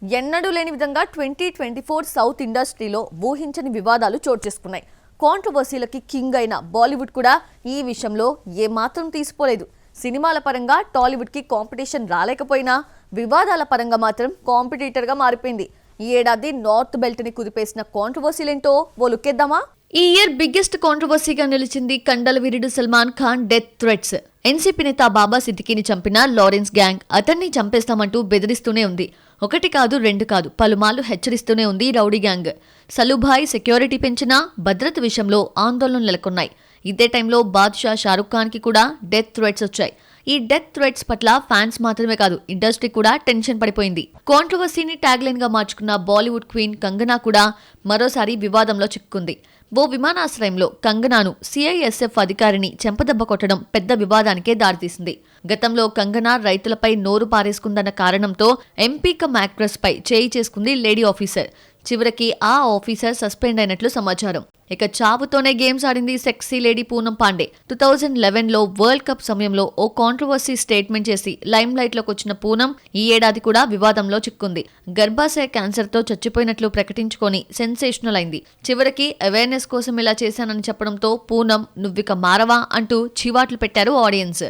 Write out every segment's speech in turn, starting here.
ఎన్నడూ లేని విధంగా 2024 సౌత్ ఇండస్ట్రీలో ఊహించని వివాదాలు చోటు చేసుకున్నాయి. కాంట్రవర్సీలకి కింగ్ అయిన బాలీవుడ్ కూడా ఈ విషయంలో ఏమాత్రం తీసిపోలేదు. సినిమాల పరంగా టాలీవుడ్కి కాంపిటీషన్ రాలేకపోయినా వివాదాల పరంగా మాత్రం కాంపిటీటర్గా మారిపోయింది. ఈ ఏడాది నార్త్ బెల్ట్ని కుదిపేసిన కాంట్రవర్సీలేంటో ఓ లుక్కేద్దామా? ఈ ఇయర్ బిగ్గెస్ట్ కాంట్రవర్సీగా నిలిచింది కండల వీరుడు Salman Khan death threats. NCP నేత బాబా సిద్దికీని చంపిన లారెన్స్ గ్యాంగ్ అతన్ని చంపేస్తామంటూ బెదిరిస్తూనే ఉంది. ఒకటి కాదు రెండు కాదు పలుమార్లు హెచ్చరిస్తూనే ఉంది రౌడీ గ్యాంగ్. సలుభాయ్ సెక్యూరిటీ పెంచినా భద్రత విషయంలో ఆందోళనలు నెలకొన్నాయి. ఇదే టైంలో బాద్షా షారుఖ్ ఖాన్ కి కూడా డెత్ థ్రెట్స్ వచ్చాయి. ఈ డెత్ థ్రెట్స్ పట్ల ఫ్యాన్స్ మాత్రమే కాదు ఇండస్ట్రీ కూడా టెన్షన్ పడిపోయింది. కాంట్రవర్సీని ట్యాగ్లైన్ గా మార్చుకున్న బాలీవుడ్ క్వీన్ కంగనా కూడా మరోసారి వివాదంలో చిక్కుంది. ఓ విమానాశ్రయంలో కంగనాను సిఐఎస్ఎఫ్ అధికారిని చెంపదెబ్బ కొట్టడం పెద్ద వివాదానికే దారితీసింది. గతంలో కంగనా రైతులపై నోరు పారేసుకుందన్న కారణంతో ఎంపీ కమ్ యాక్ట్రెస్ పై చేయి చేసుకుంది లేడీ ఆఫీసర్. చివరికి ఆ ఆఫీసర్ సస్పెండ్ అయినట్లు సమాచారం. ఇక చావుతోనే గేమ్స్ ఆడింది సెక్సీ లేడీ పూనం పాండే. 2011లో వరల్డ్ కప్ సమయంలో ఓ కాంట్రవర్సీ స్టేట్మెంట్ చేసి లైమ్ లైట్ లోకి వచ్చిన పూనం ఈ ఏడాది కూడా వివాదంలో చిక్కుంది. గర్భాశయ క్యాన్సర్ తో చచ్చిపోయినట్లు ప్రకటించుకొని సెన్సేషనల్ అయింది. చివరికి అవేర్నెస్ కోసం ఇలా చేశానని చెప్పడంతో పూనం నువ్విక మారవా అంటూ చివాట్లు పెట్టారు ఆడియన్స్.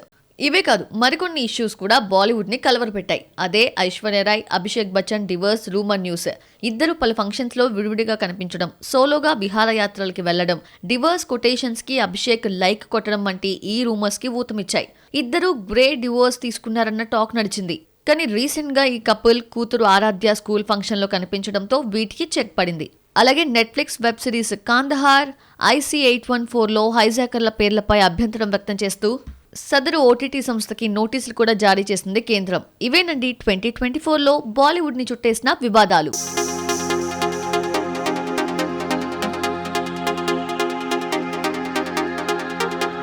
ఇవే కాదు మరికొన్ని ఇష్యూస్ కూడా బాలీవుడ్ ని కలవరపెట్టాయి. అదే Aishwarya Rai, Abhishek Bachchan divorce rumour news. ఇద్దరు పలు ఫంక్షన్స్ లో విడివిడిగా కనిపించడం, సోలోగా విహారయాత్రలకి వెళ్లడం, డివర్స్ కొటేషన్స్ కి అభిషేక్ లైక్ కొట్టడం వంటి ఈ రూమర్స్ కి ఊతమిచ్చాయి. ఇద్దరు గ్రే డివోర్స్ తీసుకున్నారన్న టాక్ నడిచింది. కానీ రీసెంట్ గా ఈ కపుల్ కూతురు ఆరాధ్య స్కూల్ ఫంక్షన్ లో కనిపించడంతో వీటికి చెక్ పడింది. అలాగే నెట్ఫ్లిక్స్ వెబ్ సిరీస్ కాందహార్ IC814లో హైజాకర్ల పేర్లపై అభ్యంతరం వ్యక్తం చేస్తూ సదరు ఓటీటీ సంస్థకి నోటీసులు కూడా జారీ చేసింది కేంద్రం. ఇవేనండి 2024లో బాలీవుడ్ ని చుట్టేసిన వివాదాలు.